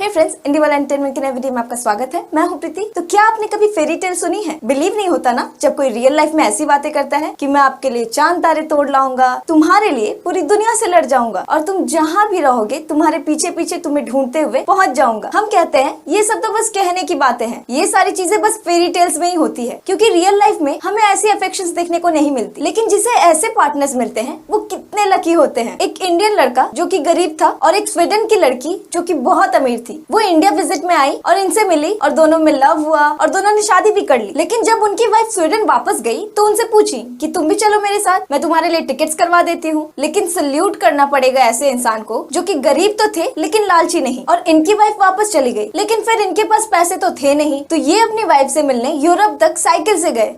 Dear friends, इंडी वाला entertainment के नए वीडियो में आपका स्वागत है। मैं हूं प्रीति। तो क्या आपने कभी फेरी टेल सुनी है? बिलीव नहीं होता ना जब कोई रियल लाइफ में ऐसी बातें करता है कि मैं आपके लिए चांद तारे तोड़ लाऊंगा, तुम्हारे लिए पूरी दुनिया से लड़ जाऊंगा और तुम जहाँ भी रहोगे तुम्हारे पीछे पीछे तुम्हें ढूंढते हुए पहुंच जाऊंगा। हम कहते हैं ये सब तो बस कहने की बातें हैं, ये सारी चीजें बस फेरी टेल्स में ही होती है, क्योंकि रियल लाइफ में हमें ऐसी अफेक्शंस देखने को नहीं मिलती। लेकिन जिसे ऐसे पार्टनर्स मिलते हैं वो कितने लकी होते हैं। एक इंडियन लड़का जो कि गरीब था और एक स्वीडन की लड़की जो कि बहुत अमीर थी, वो इंडिया विजिट में आई और इनसे मिली और दोनों में लव हुआ और दोनों ने शादी भी कर ली। लेकिन जब उनकी वाइफ स्वीडन वापस गई तो उनसे पूछी कि तुम भी चलो मेरे साथ, मैं तुम्हारे लिए टिकट्स करवा देती हूँ। लेकिन सल्यूट करना पड़ेगा ऐसे इंसान को जो कि गरीब तो थे लेकिन लालची नहीं। और इनकी वाइफ वापस चली गई, लेकिन फिर इनके पास पैसे तो थे नहीं, तो ये अपनी वाइफ से मिलने यूरोप तक साइकिल से गए।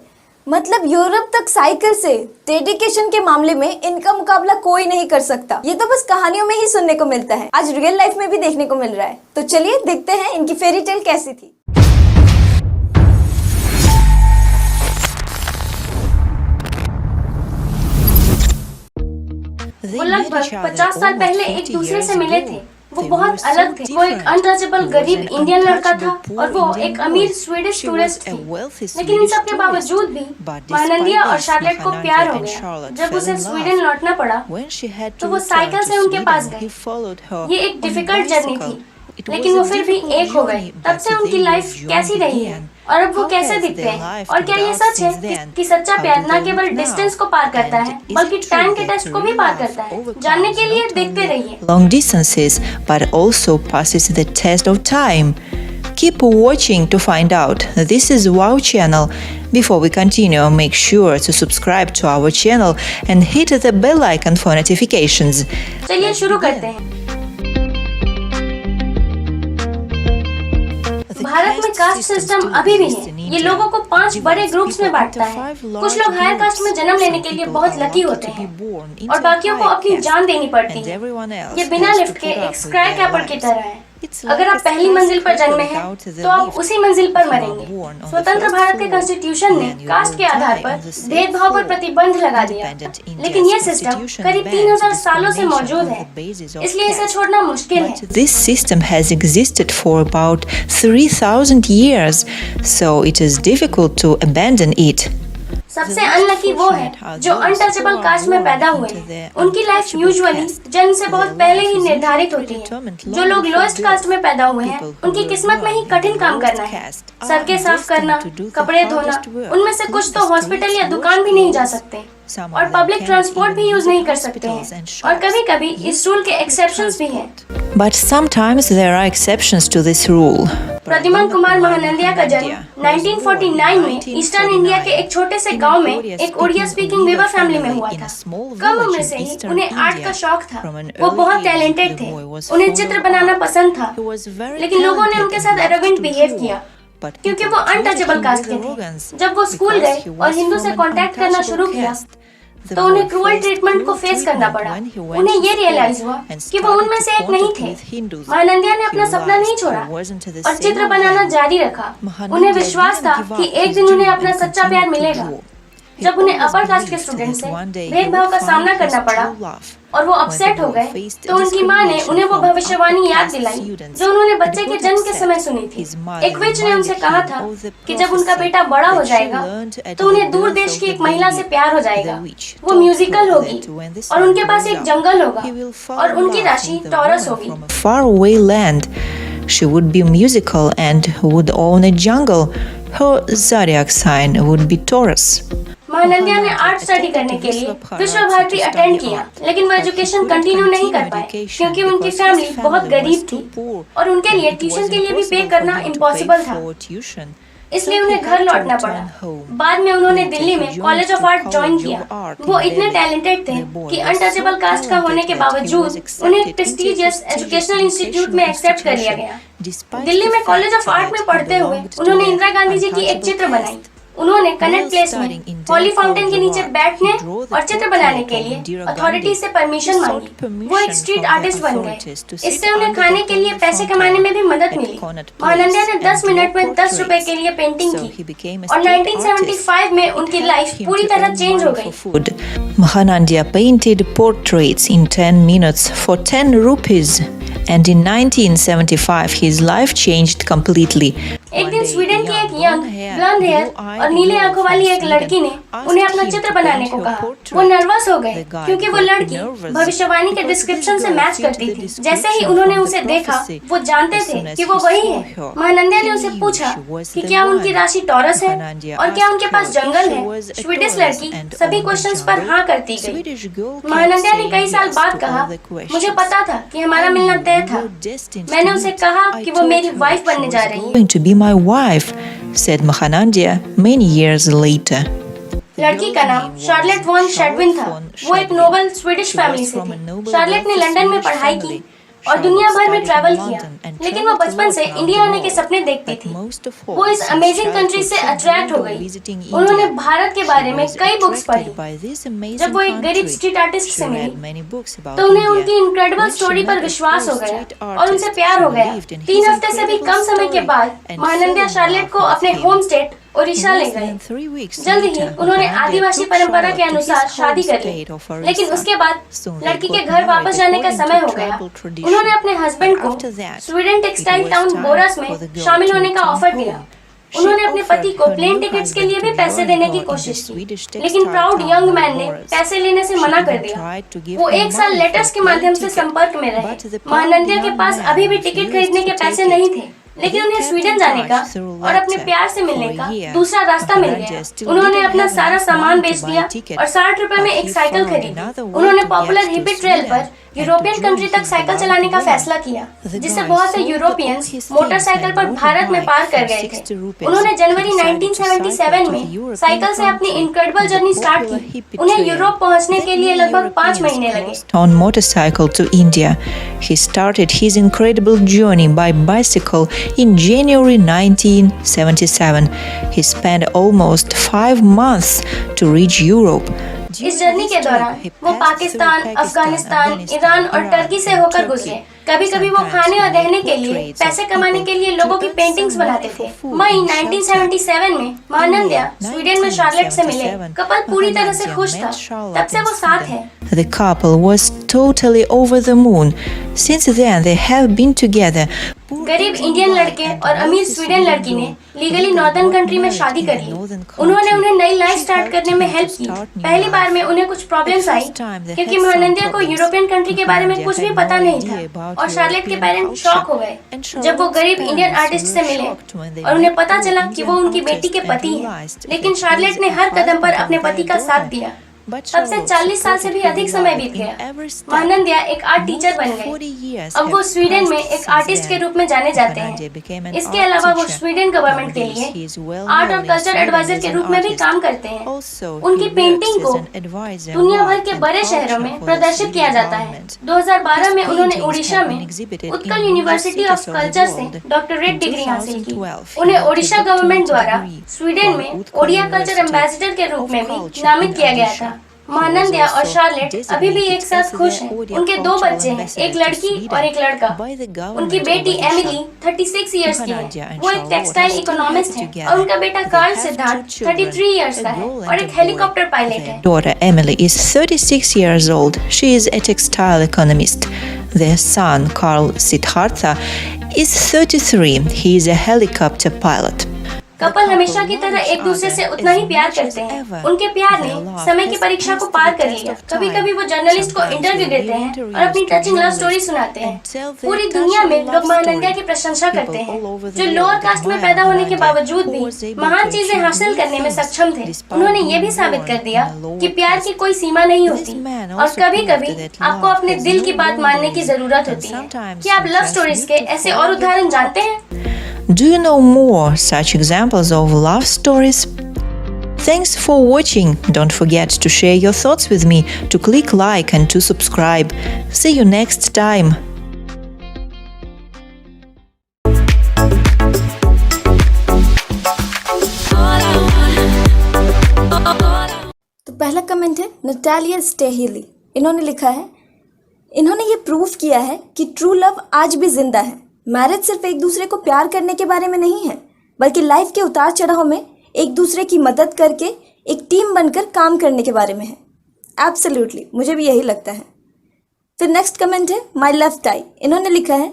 मतलब यूरोप तक साइकिल से। डेडिकेशन के मामले में इनका मुकाबला कोई नहीं कर सकता। ये तो बस कहानियों में ही सुनने को मिलता है, आज रियल लाइफ में भी देखने को मिल रहा है। तो चलिए देखते हैं इनकी फेरी टेल कैसी थी। वो लगभग 50 साल पहले एक दूसरे से मिले थे। वो बहुत अलग थे। वो एक अनटचेबल गरीब इंडियन लड़का था और वो एक अमीर स्वीडिश टूरिस्ट थी। लेकिन इन सब के बावजूद भी महानंदिया और शार्लेट को प्यार हो गया। जब उसे स्वीडन लौटना पड़ा तो वो साइकिल से उनके पास गए। ये एक डिफिकल्ट जर्नी थी, लेकिन वो फिर भी एक हो गए। तब से उनकी लाइफ कैसी रही है और अब वो कैसे दिखते हैं, और क्या ये सच है कि सच्चा प्यार न केवल डिस्टेंस को पार करता है बल्कि टाइम के टेस्ट को भी पार करता है? जानने के लिए देखते रहिए। Long distances, but also passes the test of time. Keep watching to find out. This is Wow Channel. Before we continue, make sure to subscribe to our channel and hit the bell icon for notifications. चलिए शुरू करते हैं। भारत में caste system अभी भी है। ये लोगों को 5 बड़े ग्रुप्स में बांटता है। कुछ लोग हायर कास्ट में जन्म लेने के लिए बहुत लकी होते हैं और बाकियों को अपनी जान देनी पड़ती है। ये बिना लिफ्ट के एक स्क्राय कैपर की तरह है। अगर आप पहली मंजिल पर जन्मे हैं तो आप उसी मंजिल पर मरेंगे। स्वतंत्र भारत के कॉन्स्टिट्यूशन ने कास्ट के आधार पर भेदभाव पर प्रतिबंध लगा दिया, लेकिन ये सिस्टम करीब 3000 सालों से मौजूद है, इसलिए इसे छोड़ना मुश्किल है। This system has existed for about 3000 years, so it is difficult to abandon it. सबसे अनलकी वो है जो अनटचेबल कास्ट में पैदा हुए हैं। उनकी लाइफ यूजुअली जन्म से बहुत पहले ही निर्धारित होती है। जो लोग लोएस्ट कास्ट में पैदा हुए हैं उनकी किस्मत में ही कठिन काम करना है। सड़कें साफ करना, कपड़े धोना, उनमें से कुछ तो हॉस्पिटल या दुकान भी नहीं जा सकते और पब्लिक ट्रांसपोर्ट भी यूज नहीं कर सकते हैं। और कभी-कभी इस रूल के एक्सेप्शंस भी हैं। But sometimes there are exceptions to this rule. Pradyuman Kumar Mahanandia का जन्म 1949 में ईस्टर्न इंडिया के एक छोटे से गांव में एक ओडिया स्पीकिंग वीवर फैमिली में हुआ था। कम उम्र से ही उन्हें आर्ट का शौक था। वो बहुत टैलेंटेड थे, उन्हें चित्र बनाना पसंद था, लेकिन लोगों ने उनके साथ एरोगेंट बिहेव किया क्योंकि वो अनटचेबल कास्ट के थे। जब वो स्कूल गए और हिंदू से कांटेक्ट करना शुरू किया तो उन्हें क्रूअल ट्रीटमेंट को फेस करना पड़ा। उन्हें ये रियलाइज हुआ कि वो उनमें से एक नहीं थे। महानंदिया ने अपना सपना नहीं छोड़ा और चित्र बनाना जारी रखा। उन्हें विश्वास था कि एक दिन उन्हें अपना सच्चा प्यार मिलेगा। जब उन्हें अपर कास्ट के स्टूडेंट से भेदभाव का सामना करना पड़ा और वो अपसेट हो गए तो उनकी माँ ने उन्हें वो भविष्यवाणी याद दिलाई जो उन्होंने बच्चे के जन्म के समय सुनी थी। एक विच ने उनसे कहा था कि जब उनका बेटा बड़ा हो जाएगा तो उन्हें दूर देश की एक महिला से प्यार हो जाएगा। वो म्यूजिकल होगी और उनके पास एक जंगल होगा और उनकी राशि टॉरस होगी। Far away land. She would be musical and would own a jungle. Her zodiac sign would be Taurus. Mahanandia ने आर्ट स्टडी करने के लिए विश्व भारती अटेंड किया, लेकिन वो एजुकेशन कंटिन्यू नहीं कर पाए क्योंकि उनकी फैमिली बहुत गरीब थी और उनके लिए ट्यूशन के लिए भी पे करना इम्पॉसिबल था, इसलिए उन्हें घर लौटना पड़ा। बाद में उन्होंने दिल्ली में कॉलेज ऑफ आर्ट ज्वाइन किया। वो इतने टैलेंटेड थे कि अनटचेबल कास्ट का होने के बावजूद उन्हें प्रेस्टिजियस एजुकेशनल इंस्टीट्यूट में एक्सेप्ट कर लिया गया। दिल्ली में कॉलेज ऑफ आर्ट में पढ़ते हुए उन्होंने इंदिरा गांधी जी की एक चित्र बनाई। उन्होंने कनेक्ट प्लेस में हॉली फाउंटेन के नीचे बैठने और चित्र बनाने के लिए अथॉरिटी से परमिशन मांगी। वो एक स्ट्रीट आर्टिस्ट बन गए। इससे उन्हें खाने के लिए पैसे कमाने में भी मदद मिली। महानंदिया ने 10 मिनट में 10 रुपए के लिए पेंटिंग की और 1975 में उनकी लाइफ पूरी तरह चेंज हो गई। Mahanandia painted portraits in 10 minutes for 10 rupees and in 1975 his life changed completely. एक दिन स्वीडन की एक यंग ब्लॉन्ड हेयर और नीले आंखों वाली एक लड़की ने उन्हें अपना चित्र बनाने को कहा। वो नर्वस हो गए क्योंकि वो लड़की भविष्यवाणी के डिस्क्रिप्शन से मैच करती थी। जैसे ही उन्होंने उसे देखा, वो जानते थे कि वो वही है। महानंदा ने उसे पूछा कि क्या उनकी राशि टॉरस है और क्या उनके पास जंगल है। स्वीडिश लड़की सभी क्वेश्चंस पर हाँ करती गई। महानंदा ने कई साल बाद कहा, मुझे पता था कि हमारा मिलना तय था। मैंने उसे कहा कि वो मेरी वाइफ बनने जा रही है। Going to be my wife, said Mahanandya many years later. लड़की का नाम शार्लेट वॉन शेडविन था। वो एक नोबल स्वीडिश फैमिली से थी। शार्लेट ने लंदन में पढ़ाई की और दुनिया भर में ट्रैवल किया, लेकिन वो बचपन से इंडिया आने के सपने देखती थी। वो इस अमेजिंग कंट्री से अट्रैक्ट हो गई। उन्होंने भारत के बारे में कई बुक्स पढ़ी। जब वो एक गरीब स्ट्रीट आर्टिस्ट से मिली तो उन्हें उनकी इनक्रेडिबल स्टोरी पर विश्वास हो गया और उनसे प्यार हो गया। 3 हफ्ते से भी कम समय के बाद महानंदा शार्लेट को अपने होम स्टेट ओडिशा ले गए। जल्द ही उन्होंने आदिवासी परंपरा के अनुसार शादी कर ली, लेकिन उसके बाद लड़की के घर वापस जाने का समय हो गया। उन्होंने अपने हस्बैंड को स्वीडन टेक्सटाइल टाउन बोरस में शामिल होने का ऑफर दिया। उन्होंने अपने पति को प्लेन टिकट्स के लिए भी पैसे देने की कोशिश की, लेकिन प्राउड यंग मैन ने पैसे लेने से मना कर दिया। वो 1 साल लेटर्स के माध्यम से संपर्क में रहे। महानंदा के पास अभी भी टिकट खरीदने के पैसे नहीं थे, लेकिन उन्हें स्वीडन जाने का और अपने प्यार से मिलने का दूसरा रास्ता मिल गया। उन्होंने अपना सारा सामान बेच दिया और 60 रुपए में एक साइकिल खरीदी। उन्होंने पॉपुलर हिपी ट्रेल पर यूरोपियन कंट्री तक साइकिल चलाने का फैसला किया, जिससे बहुत से यूरोपियंस मोटरसाइकिल पर भारत में पार कर गए थे। उन्होंने जनवरी 1977 में साइकिल से अपनी इनक्रेडिबल जर्नी स्टार्ट की। उन्हें यूरोप पहुंचने के लिए लगभग 5 महीने लगे। On motorcycle to India, he started his incredible journey by bicycle in January 1977. He spent almost 5 months to reach Europe. इस जर्नी के दौरान वो पाकिस्तान, अफगानिस्तान, ईरान और टर्की से होकर गुजरे। कभी कभी वो खाने और रहने के लिए, पैसे कमाने के लिए लोगों की पेंटिंग्स बनाते थे। मई 1977 में महानंदा स्वीडन में शार्लेट से मिले। कपल पूरी तरह से खुश था, तब से वो साथ है। The couple was totally over the moon. Since then, they have been together. गरीब इंडियन लड़के और अमीर स्वीडन लड़की ने लीगली नॉर्दर्न कंट्री में शादी कर ली। उन्होंने उन्हें नई लाइफ स्टार्ट करने में हेल्प की। पहली बार में उन्हें कुछ प्रॉब्लम्स आई क्योंकि महानंदा को यूरोपियन कंट्री के बारे में कुछ भी पता नहीं था और शार्लेट के पेरेंट्स शॉक हो गए जब वो गरीब इंडियन आर्टिस्ट से मिले और उन्हें पता चला कि वो उनकी बेटी के पति हैं। लेकिन शार्लेट ने हर कदम पर अपने पति का साथ दिया। तब से 40 साल से भी अधिक समय बीत गया। महानंदा एक आर्ट टीचर बन गए। अब वो स्वीडन में एक आर्टिस्ट के रूप में जाने जाते हैं। इसके अलावा वो स्वीडन गवर्नमेंट के लिए आर्ट और कल्चर एडवाइजर के रूप में भी काम करते हैं। उनकी पेंटिंग को दुनिया भर के बड़े शहरों में प्रदर्शित किया जाता है। 2012 में उन्होंने उड़ीसा में उत्कल यूनिवर्सिटी ऑफ कल्चर से डॉक्टरेट डिग्री हासिल की। उन्हें ओडिशा गवर्नमेंट द्वारा स्वीडन में ओडिया कल्चर एम्बेसडर के रूप में भी नामित किया गया था। महानंदा और शार्लेट अभी भी एक साथ खुश हैं। उनके 2 बच्चे हैं, एक लड़की और एक लड़का। उनकी बेटी एमिली 36 इयर्स की है। वो एक टेक्सटाइल इकोनॉमिस्ट है और उनका बेटा कार्ल सिद्धार्थ 33 इयर्स का है और एक हेलीकॉप्टर पायलट है। Daughter Emily is 36 years old. She is a textile economist. Their son Carl Siddhartha is 33. He is a helicopter pilot. Couple हमेशा की तरह एक दूसरे से उतना ही प्यार करते हैं। उनके प्यार ने समय की परीक्षा को पार कर लिया। कभी कभी वो जर्नलिस्ट को इंटरव्यू देते हैं और अपनी टचिंग लव स्टोरी सुनाते हैं। पूरी दुनिया में लोग महानंदा की प्रशंसा करते हैं, जो लोअर कास्ट में पैदा होने के बावजूद भी महान चीजें हासिल करने में सक्षम थे। उन्होंने ये भी साबित कर दिया कि प्यार की कोई सीमा नहीं होती और कभी कभी आपको अपने दिल की बात मानने की जरूरत होती है। क्या आप लव स्टोरीज के ऐसे और उदाहरण जानते हैं? Do you know more such examples of love stories? Thanks for watching. Don't forget to share your thoughts with me, to click like and to subscribe. See you next time. तो पहला comment है Natalia स्टेहिली। इन्होंने लिखा है, इन्होंने ये proof किया है कि ट्रू लव आज भी जिंदा है। मैरिज सिर्फ एक दूसरे को प्यार करने के बारे में नहीं है, बल्कि लाइफ के उतार चढ़ाव में एक दूसरे की मदद करके एक टीम बनकर काम करने के बारे में है। एब्सोल्युटली, मुझे भी यही लगता है। फिर नेक्स्ट कमेंट है माई लव टाई। इन्होंने लिखा है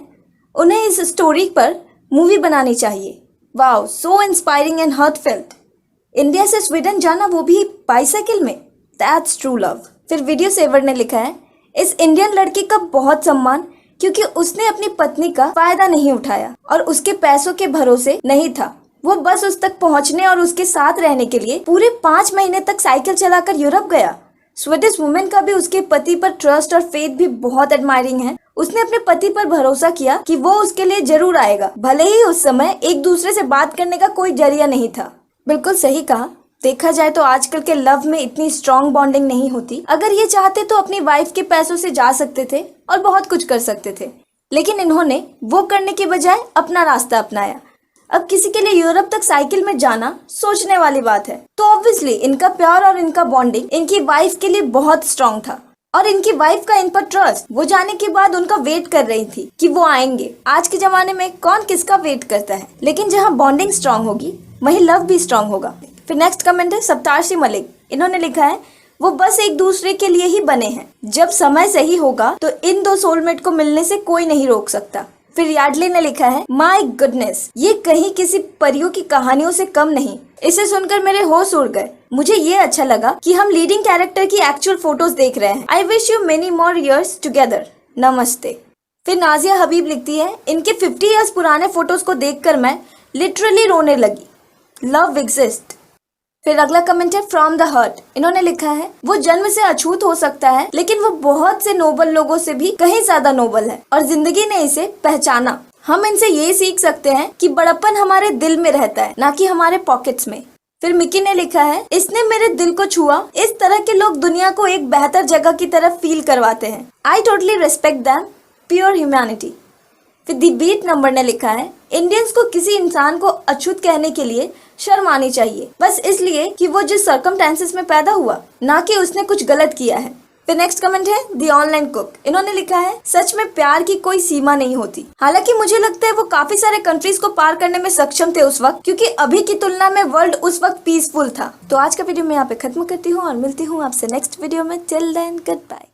उन्हें इस स्टोरी पर मूवी बनानी चाहिए। Wow, so inspiring and heartfelt. India से स्वीडन जाना, वो भी बाईसाइकिल में, दैट्स ट्रू लव। फिर वीडियो सेवर ने लिखा है इस इंडियन लड़की का बहुत सम्मान, क्योंकि उसने अपनी पत्नी का फायदा नहीं उठाया और उसके पैसों के भरोसे नहीं था। वो बस उस तक पहुंचने और उसके साथ रहने के लिए पूरे 5 महीने तक साइकिल चलाकर यूरोप गया। स्वीडिश वुमेन का भी उसके पति पर ट्रस्ट और फेथ भी बहुत एडमायरिंग है। उसने अपने पति पर भरोसा किया कि वो उसके लिए जरूर आएगा, भले ही उस समय एक दूसरे से बात करने का कोई जरिया नहीं था। बिल्कुल सही कहा। देखा जाए तो आजकल के लव में इतनी स्ट्रॉन्ग बॉन्डिंग नहीं होती। अगर ये चाहते तो अपनी वाइफ के पैसों से जा सकते थे और बहुत कुछ कर सकते थे, लेकिन इन्होंने वो करने के बजाय अपना रास्ता अपनाया। अब किसी के लिए यूरोप तक साइकिल में जाना सोचने वाली बात है। तो ऑब्वियसली इनका प्यार और इनका बॉन्डिंग इनकी वाइफ के लिए बहुत स्ट्रॉन्ग था और इनकी वाइफ का इन पर ट्रस्ट, वो जाने के बाद उनका वेट कर रही थी कि वो आएंगे। आज के जमाने में कौन किसका वेट करता है, लेकिन जहाँ बॉन्डिंग स्ट्रॉन्ग होगी वही लव भी स्ट्रॉन्ग होगा। फिर नेक्स्ट कमेंट है सप्तार्शी मलिक। इन्होंने लिखा है वो बस एक दूसरे के लिए ही बने हैं। जब समय सही होगा तो इन दो सोलमेट को मिलने से कोई नहीं रोक सकता। फिर यार्डली ने लिखा है माय गुडनेस, ये कहीं किसी परियों की कहानियों से कम नहीं। इसे सुनकर मेरे होश उड़ गए। मुझे ये अच्छा लगा कि हम लीडिंग कैरेक्टर की एक्चुअल फोटोज देख रहे हैं। I wish you many more years together, नमस्ते। फिर नाजिया हबीब लिखती है इनके 50 इयर्स पुराने फोटोज को देखकर मैं लिटरली रोने लगी। Love exist. फिर अगला कमेंट है फ्रॉम द हार्ट। इन्होंने लिखा है वो जन्म से अछूत हो सकता है, लेकिन वो बहुत से नोबल लोगों से भी कहीं ज्यादा नोबल है और जिंदगी ने इसे पहचाना। हम इनसे ये सीख सकते हैं कि बड़प्पन हमारे दिल में रहता है, ना कि हमारे पॉकेट्स में। फिर मिकी ने लिखा है इसने मेरे दिल को छुआ। इस तरह के लोग दुनिया को एक बेहतर जगह की तरफ फील करवाते हैं। I totally respect them, pure humanity. फिर दी बीट नंबर ने लिखा है इंडियंस को किसी इंसान को अछूत कहने के लिए शर्म आनी चाहिए, बस इसलिए कि वो जिस सर्कमस्टेंसेस में पैदा हुआ, ना कि उसने कुछ गलत किया है। फिर नेक्स्ट कमेंट है दी ऑनलाइन कुक। इन्होंने लिखा है सच में प्यार की कोई सीमा नहीं होती। हालांकि मुझे लगता है वो काफी सारे कंट्रीज को पार करने में सक्षम थे उस वक्त, क्योंकि अभी की तुलना में वर्ल्ड उस वक्त पीसफुल था। तो आज का वीडियो मैं यहाँ पे खत्म करती हूँ और मिलती हूँ आपसे नेक्स्ट वीडियो में। Till then good bye.